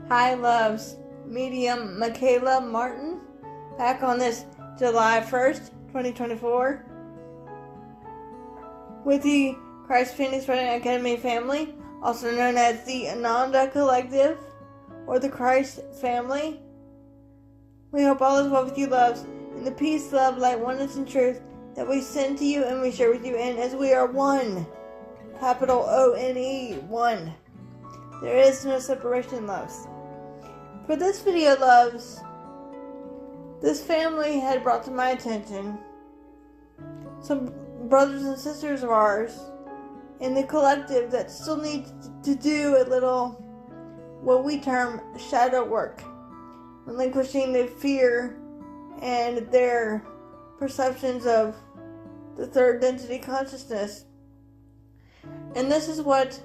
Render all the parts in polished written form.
Hi loves, medium Michaela Martin, back on this July 1st, 2024, with the Christ Phoenix Writing Academy family, also known as the Ananda Collective, or the Christ family. We hope all is well with you loves, in the peace, love, light, oneness, and truth that we send to you and we share with you, and as we are one, capital O-N-E, one. There is no separation, loves. For this video, loves, this family had brought to my attention some brothers and sisters of ours in the collective that still need to do a little, what we term, shadow work, relinquishing the fear and their perceptions of the third density consciousness. And this is what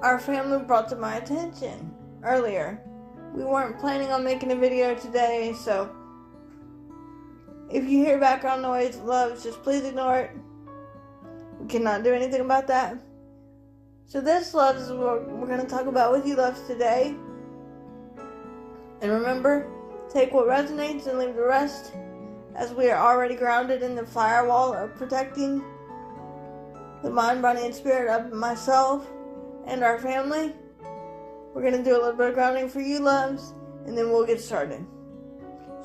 our family brought to my attention earlier. We weren't planning on making a video today, so if you hear background noise, loves, just please ignore it. We cannot do anything about that. So this, loves, is what we're going to talk about with you, loves, today. And remember, take what resonates and leave the rest, as we are already grounded in the firewall of protecting the mind, body, and spirit of myself and our family. We're going to do a little bit of grounding for you, loves, and then we'll get started.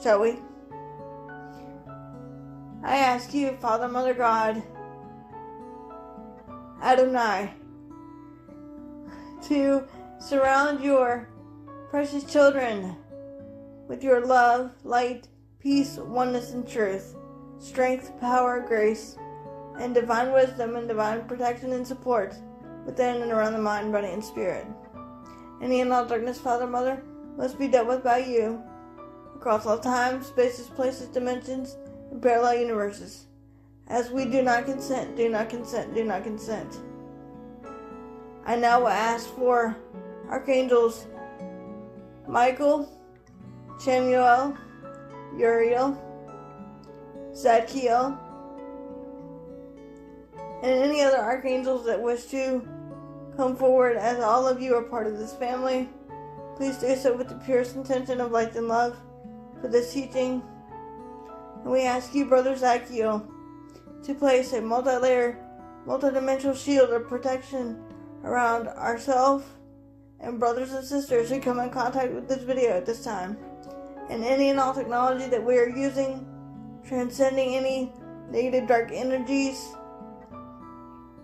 Shall we? I ask you, Father, Mother, God, Adonai, to surround your precious children with your love, light, peace, oneness, and truth, strength, power, grace, and divine wisdom and divine protection and support within and around the mind, body, and spirit. Any and all darkness, Father, Mother, must be dealt with by you across all time, spaces, places, dimensions, and parallel universes. As we do not consent, do not consent, do not consent. I now will ask for Archangels Michael, Chamuel, Uriel, Zadkiel, and any other archangels that wish to come forward, as all of you are part of this family. Please do so with the purest intention of light and love for this teaching. And we ask you, Brother Zadkiel, to place a multi-layer, multi-dimensional shield of protection around ourselves and brothers and sisters who come in contact with this video at this time, and any and all technology that we are using, transcending any negative dark energies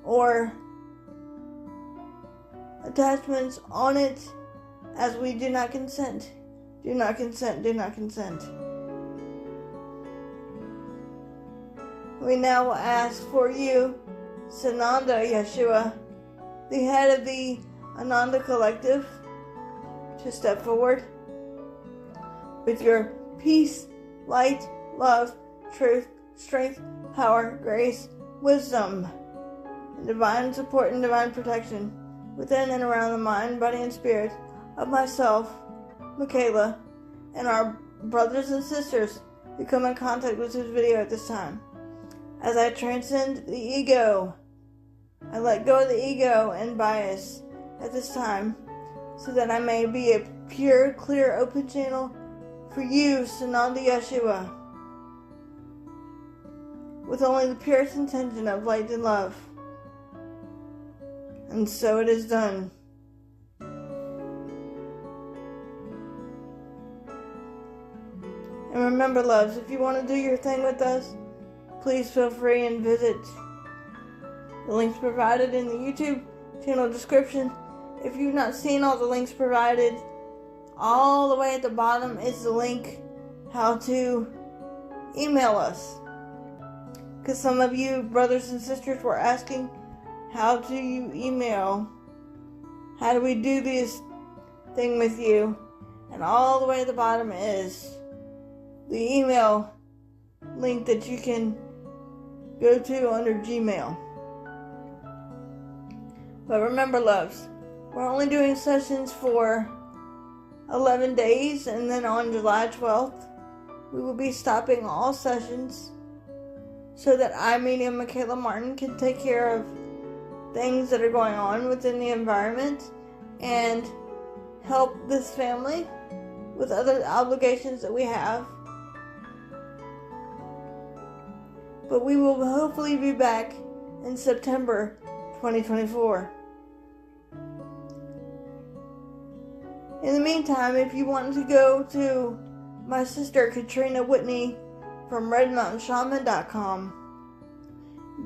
or attachments on it, as we do not consent. Do not consent, do not consent. We now will ask for you, Sananda Yeshua, the head of the Ananda Collective, to step forward with your peace, light, love, truth, strength, power, grace, wisdom, and divine support and divine protection within and around the mind, body, and spirit of myself, Michaela, and our brothers and sisters who come in contact with this video at this time. As I transcend the ego, I let go of the ego and bias at this time, so that I may be a pure, clear, open channel for you, Sananda Yeshua, with only the purest intention of light and love. And so it is done. And remember, loves, if you want to do your thing with us, please feel free and visit the links provided in the YouTube channel description. If you've not seen all the links provided, all the way at the bottom is the link how to email us. Because some of you brothers and sisters were asking, how do you email? How do we do this thing with you? And all the way at the bottom is the email link that you can go to under Gmail. But remember, loves, we're only doing sessions for 11 days, and then on July 12th, we will be stopping all sessions so that I, medium Michaela Martin, can take care of things that are going on within the environment and help this family with other obligations that we have. But we will hopefully be back in September 2024. In the meantime, if you want to go to my sister Katrina Whitney from redmountainshaman.com,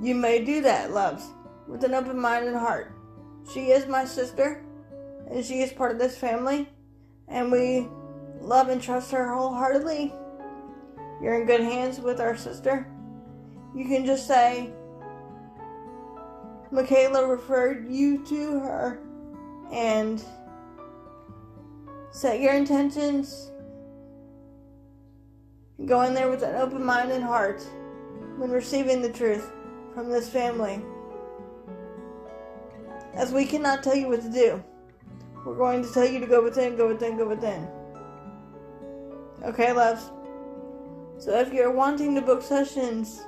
you may do that, loves, with an open mind and heart. She is my sister, and she is part of this family, and we love and trust her wholeheartedly. You're in good hands with our sister. You can just say, Michaela referred you to her, and set your intentions. Go in there with an open mind and heart when receiving the truth from this family. As we cannot tell you what to do, we're going to tell you to go within, go within, go within. Okay, loves? So if you're wanting to book sessions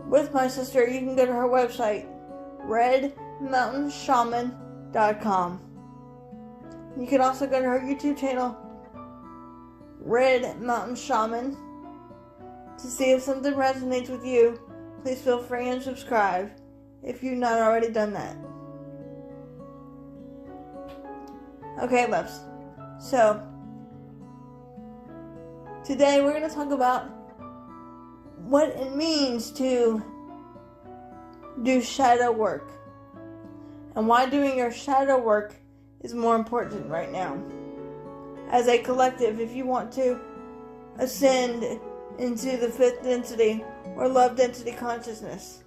with my sister, you can go to her website, redmountainshaman.com. You can also go to her YouTube channel, Red Mountain Shaman, to see if something resonates with you. Please feel free and subscribe if you've not already done that. Okay, loves. So, today we're going to talk about what it means to do shadow work, and why doing your shadow work is more important right now. As a collective, if you want to ascend into the fifth density or love density consciousness.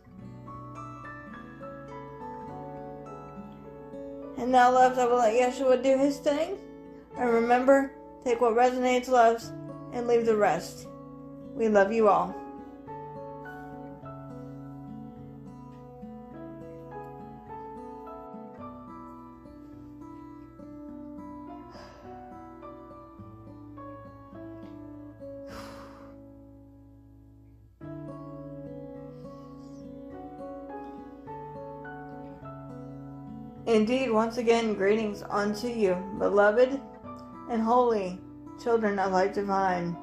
And now, loves, I will let Yeshua do his thing. And remember, take what resonates, loves, and leave the rest. We love you all. Indeed, once again, greetings unto you, beloved and holy children of light divine,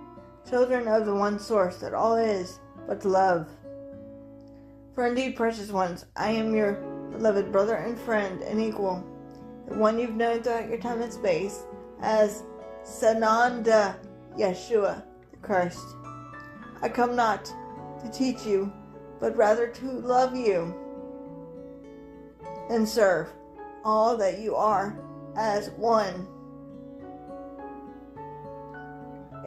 children of the one source that all is but love. For indeed, precious ones, I am your beloved brother and friend and equal, the one you've known throughout your time and space as Sananda Yeshua the Christ. I come not to teach you, but rather to love you and serve all that you are as one.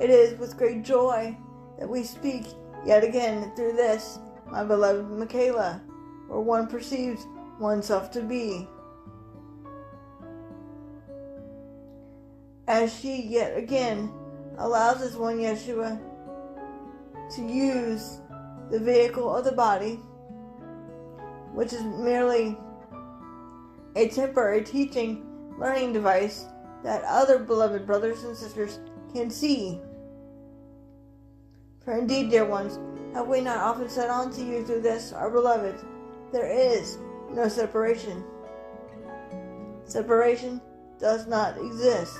It is with great joy that we speak yet again through this, my beloved Michaela, where one perceives oneself to be, as she yet again allows us one Yeshua to use the vehicle of the body, which is merely a temporary teaching, learning device that other beloved brothers and sisters can see. For indeed, dear ones, have we not often said unto you through this, our beloved, there is no separation. Separation does not exist,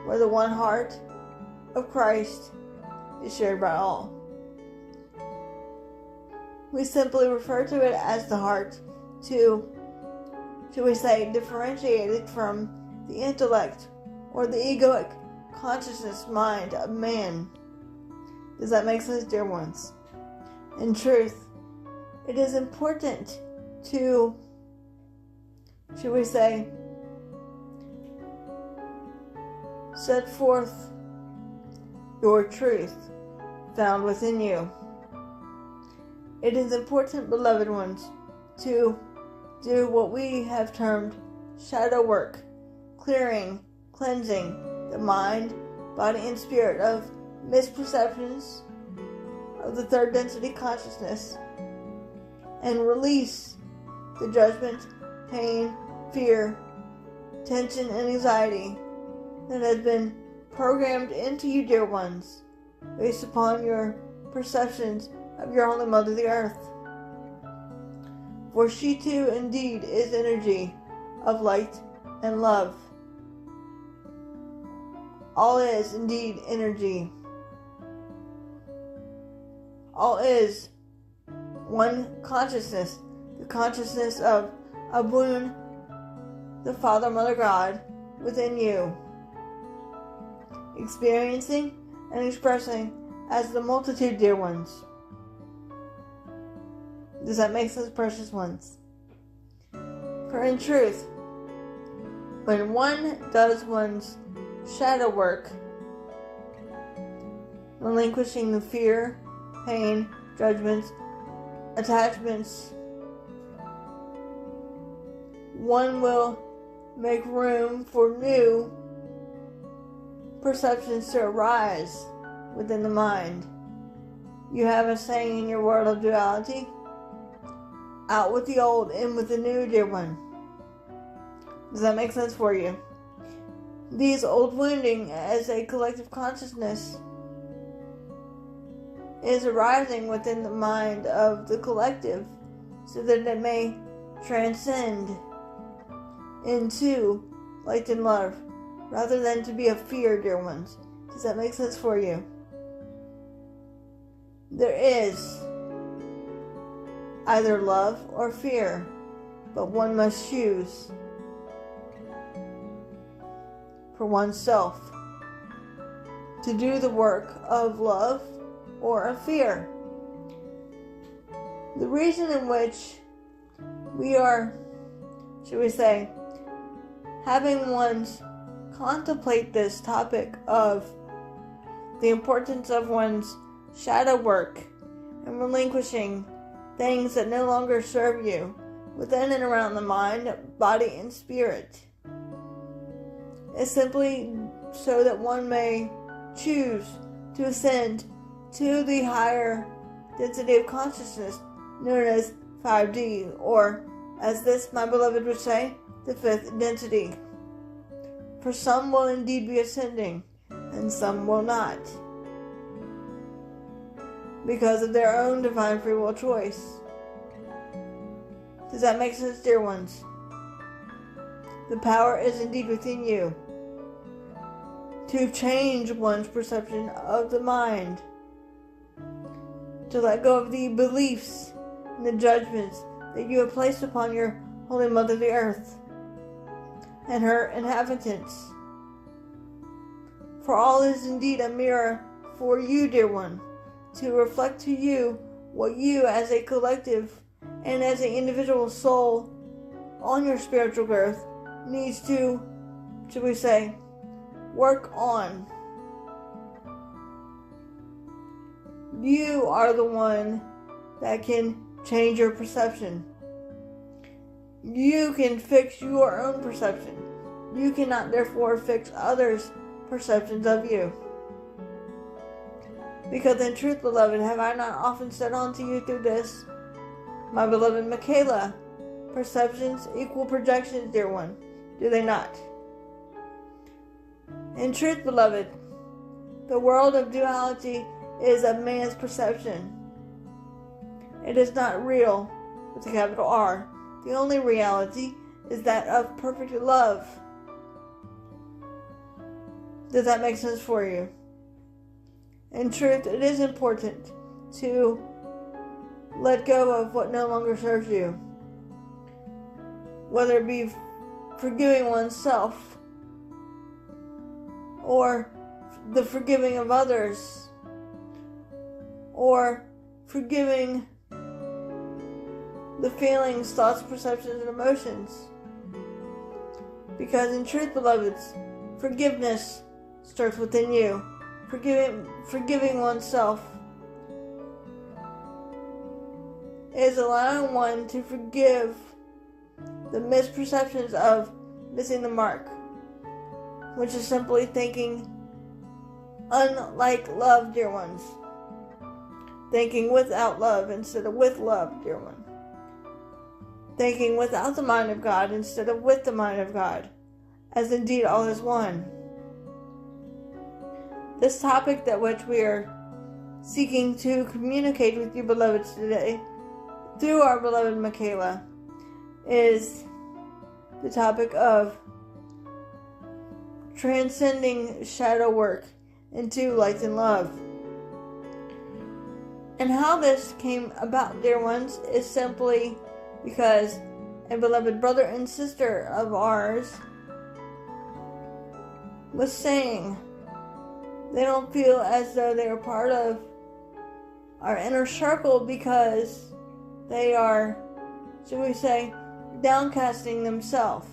where the one heart of Christ is shared by all. We simply refer to it as the heart to, shall we say, differentiated from the intellect or the egoic consciousness mind of man. Does that make sense, dear ones? In truth, it is important to, shall we say, set forth your truth found within you. It is important, beloved ones, to do what we have termed shadow work, clearing, cleansing the mind, body, and spirit of misperceptions of the third density consciousness, and release the judgment, pain, fear, tension, and anxiety that has been programmed into you, dear ones, based upon your perceptions of your Holy Mother, the Earth. For she too indeed is energy of light and love. All is indeed energy. All is one consciousness, the consciousness of Abun, the Father, Mother, God, within you, experiencing and expressing as the multitude, dear ones. Does that make sense, precious ones? For in truth, when one does one's shadow work, relinquishing the fear, pain, judgments, attachments, one will make room for new perceptions to arise within the mind. You have a saying in your world of duality: out with the old, in with the new, dear one. Does that make sense for you? These old wounding as a collective consciousness is arising within the mind of the collective so that it may transcend into light and love rather than to be a fear, dear ones. Does that make sense for you? There is either love or fear, but one must choose for oneself to do the work of love or of fear. The reason in which we are, should we say, having one's contemplate this topic of the importance of one's shadow work and relinquishing things that no longer serve you within and around the mind, body, and spirit is simply so that one may choose to ascend to the higher density of consciousness known as 5D, or as this, my beloved, would say, the fifth density. For some will indeed be ascending, and some will not, because of their own divine free will choice. Does that make sense, dear ones? The power is indeed within you to change one's perception of the mind, to let go of the beliefs and the judgments that you have placed upon your Holy Mother the Earth and her inhabitants. For all is indeed a mirror for you, dear one, to reflect to you what you as a collective and as an individual soul on your spiritual growth needs to, should we say, work on. You are the one that can change your perception. You can fix your own perception. You cannot therefore fix others' perceptions of you. Because in truth, beloved, have I not often said unto you through this, my beloved Michaela, perceptions equal projections, dear one, do they not? In truth, beloved, the world of duality is a man's perception. It is not real, with a capital R. The only reality is that of perfect love. Does that make sense for you? In truth, it is important to let go of what no longer serves you, whether it be forgiving oneself or the forgiving of others, or forgiving the feelings, thoughts, perceptions, and emotions. Because in truth, beloveds, forgiveness starts within you. Forgiving oneself is allowing one to forgive the misperceptions of missing the mark, which is simply thinking unlike love, dear ones. Thinking without love instead of with love, dear one. Thinking without the mind of God instead of with the mind of God, as indeed all is one. This topic that which we are seeking to communicate with you, beloveds, today, through our beloved Michaela, is the topic of transcending shadow work into light and love. And how this came about, dear ones, is simply because a beloved brother and sister of ours was saying they don't feel as though they are part of our inner circle because they are, should we say, downcasting themselves.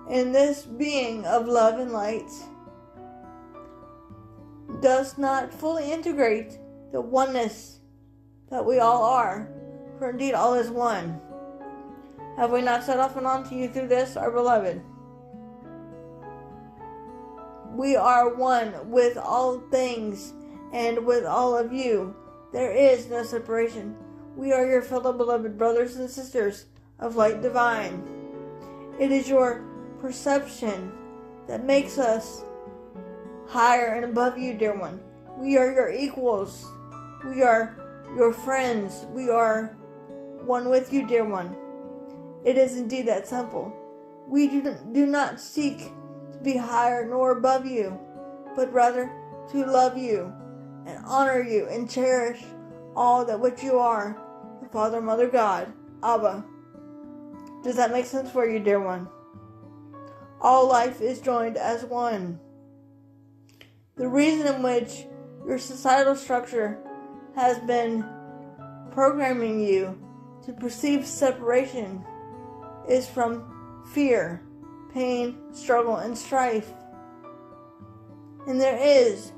And this being of love and light does not fully integrate the oneness that we all are, for indeed all is one. Have we not set off and on to you through this, our beloved? We are one with all things and with all of you. There is no separation. We are your fellow beloved brothers and sisters of light divine. It is your perception that makes us higher and above you, dear one. We are your equals. We are your friends. We are one with you, dear one. It is indeed that simple. We do not seek to be higher nor above you, but rather to love you and honor you and cherish all that which you are, the Father, Mother, God, Abba. Does that make sense for you, dear one? All life is joined as one. The reason in which your societal structure has been programming you to perceive separation is from fear, pain, struggle, and strife. And there is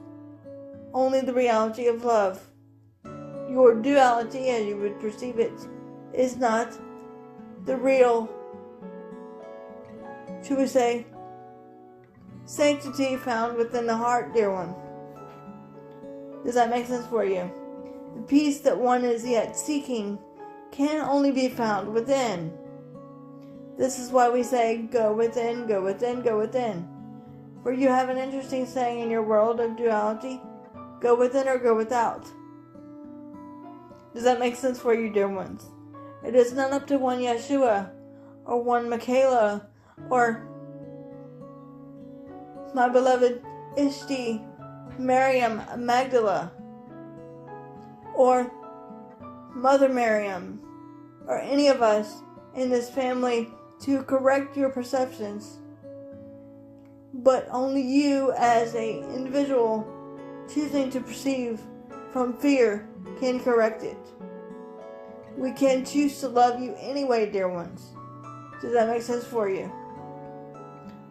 only the reality of love. Your duality, as you would perceive it, is not the real, should we say, sanctity found within the heart, dear one. Does that make sense for you? The peace that one is yet seeking can only be found within. This is why we say, go within, go within, go within. For you have an interesting saying in your world of duality, go within or go without. Does that make sense for you, dear ones? It is not up to one Yeshua, or one Michaela, or my beloved Ishti, Miriam Magdala, or Mother Miriam, or any of us in this family to correct your perceptions, but only you as an individual choosing to perceive from fear can correct it. We can choose to love you anyway, dear ones. Does that make sense for you?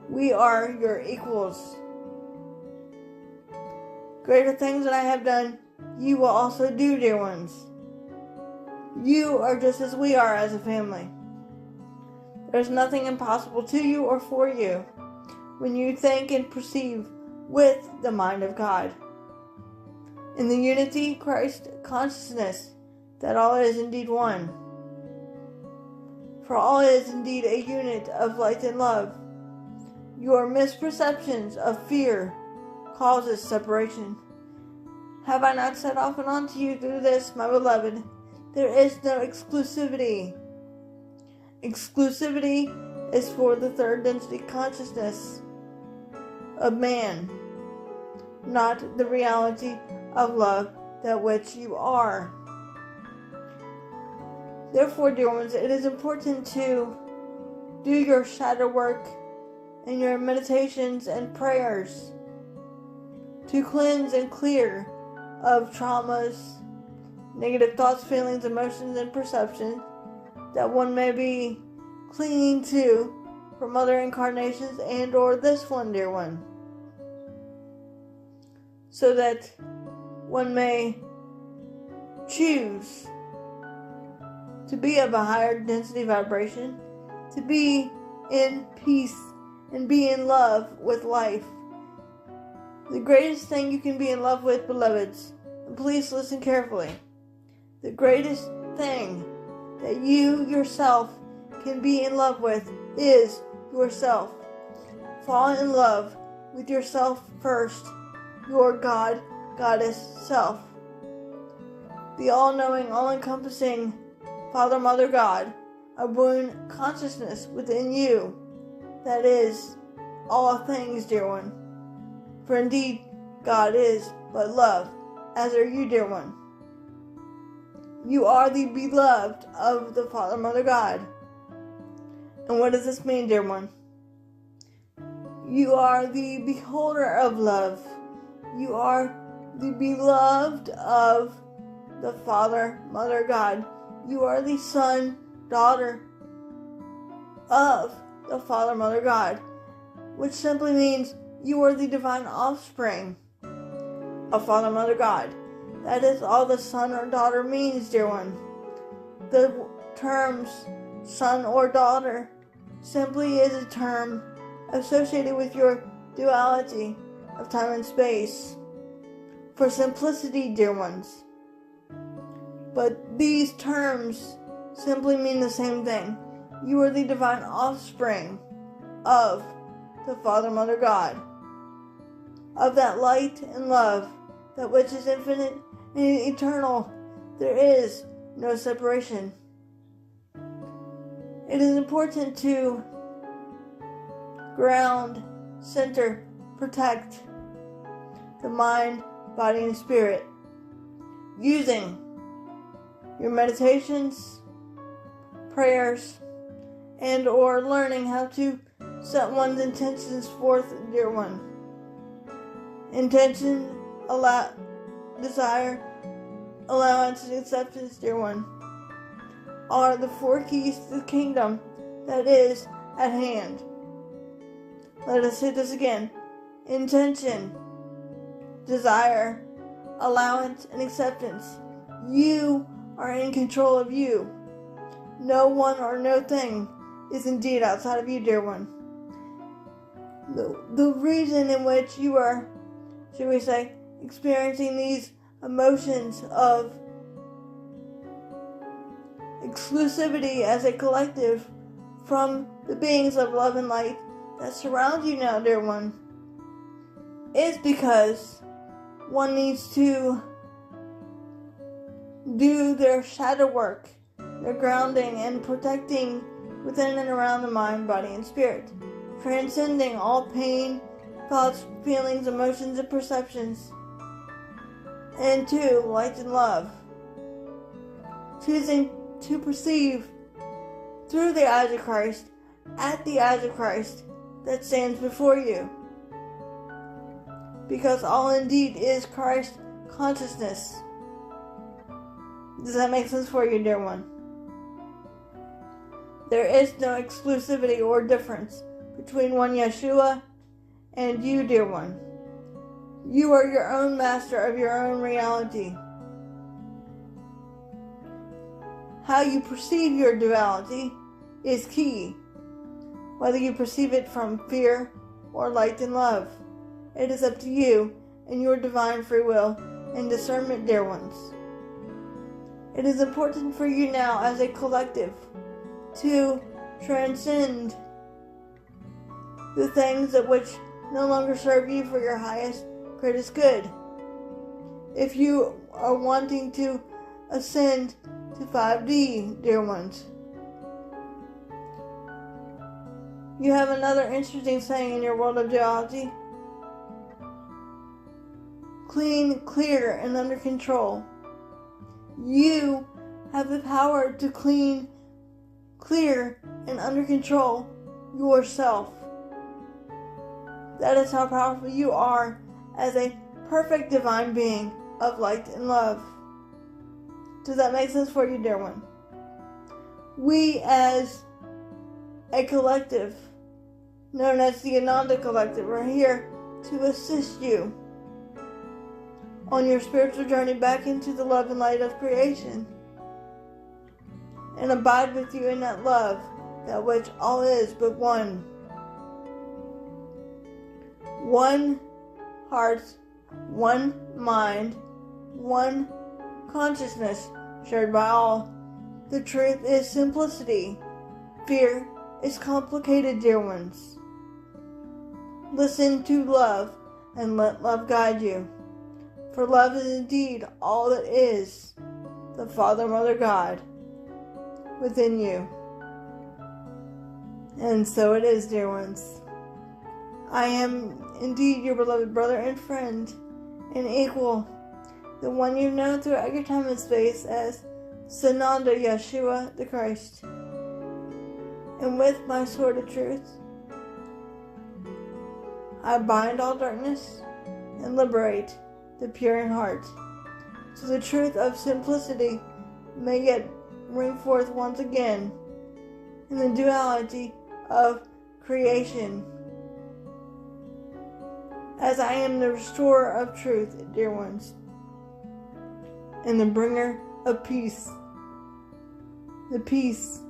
We are your equals. Greater things than I have done, you will also do, dear ones. You are just as we are as a family. There's nothing impossible to you or for you when you think and perceive with the mind of God. In the unity Christ consciousness, that all is indeed one. For all is indeed a unit of light and love. Your misperceptions of fear causes separation. Have I not set off and on to you through this, my beloved? There is no exclusivity. Exclusivity is for the third density consciousness of man, not the reality of love that which you are. Therefore, dear ones, it is important to do your shadow work and your meditations and prayers to cleanse and clear of traumas, negative thoughts, feelings, emotions, and perceptions that one may be clinging to from other incarnations and or this one, dear one, so that one may choose to be of a higher density vibration, to be in peace and be in love with life. The greatest thing you can be in love with, beloveds, and please listen carefully, the greatest thing that you yourself can be in love with is yourself. Fall in love with yourself first, your God, Goddess self. The all-knowing, all-encompassing Father, Mother, God, a one consciousness within you that is all things, dear one. For indeed, God is but love, as are you, dear one. You are the beloved of the Father, Mother, God. And what does this mean, dear one? You are the beholder of love. You are the beloved of the Father, Mother, God. You are the son, daughter of the Father, Mother, God, which simply means you are the divine offspring of Father, Mother, God. That is all the son or daughter means, dear one. The terms son or daughter simply is a term associated with your duality of time and space. For simplicity, dear ones. But these terms simply mean the same thing. You are the divine offspring of the Father, Mother, God. Of that light and love, that which is infinite and eternal. There is no separation. It is important to ground, center, protect the mind, body, and spirit using your meditations, prayers, and or learning how to set one's intentions forth, dear one. Intention, desire, allowance, and acceptance, dear one, are the 4 keys to the kingdom that is at hand. Let us say this again. Intention, desire, allowance, and acceptance. You are in control of you. No one or no thing is indeed outside of you, dear one. The reason in which you are, should we say, experiencing these emotions of exclusivity as a collective from the beings of love and light that surround you now, dear one, is because one needs to do their shadow work, their grounding and protecting within and around the mind, body, and spirit, transcending all pain, thoughts, feelings, emotions, and perceptions, and 2, light and love, choosing to perceive through the eyes of Christ, at the eyes of Christ that stands before you, because all indeed is Christ consciousness. Does that make sense for you, dear one? There is no exclusivity or difference between one Yeshua and you, dear one. You are your own master of your own reality. How you perceive your duality is key, whether you perceive it from fear or light and love. It is up to you and your divine free will and discernment, dear ones. It is important for you now as a collective to transcend the things that which no longer serve you for your highest, greatest good. If you are wanting to ascend to 5D, dear ones, you have another interesting saying in your world of duality. Clean, clear, and under control. You have the power to clean, clear, and under control yourself. That is how powerful you are as a perfect divine being of light and love. Does that make sense for you, dear one? We as a collective, known as the Ananda Collective, are here to assist you on your spiritual journey back into the love and light of creation, and abide with you in that love, that which all is but one. One heart, one mind, one consciousness shared by all. The truth is simplicity. Fear is complicated, dear ones. Listen to love and let love guide you. For love is indeed all that is the Father, Mother, God within you. And so it is, dear ones. I am indeed your beloved brother and friend, and equal, the one you know throughout your time and space as Sananda Yeshua the Christ. And with my sword of truth, I bind all darkness and liberate the pure in heart, so the truth of simplicity may yet ring forth once again in the duality of creation. As I am the restorer of truth, dear ones, and the bringer of peace. The peace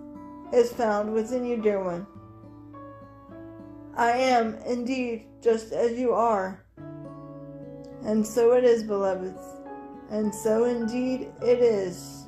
is found within you, dear one. I am indeed just as you are. And so it is, beloveds. And so indeed it is.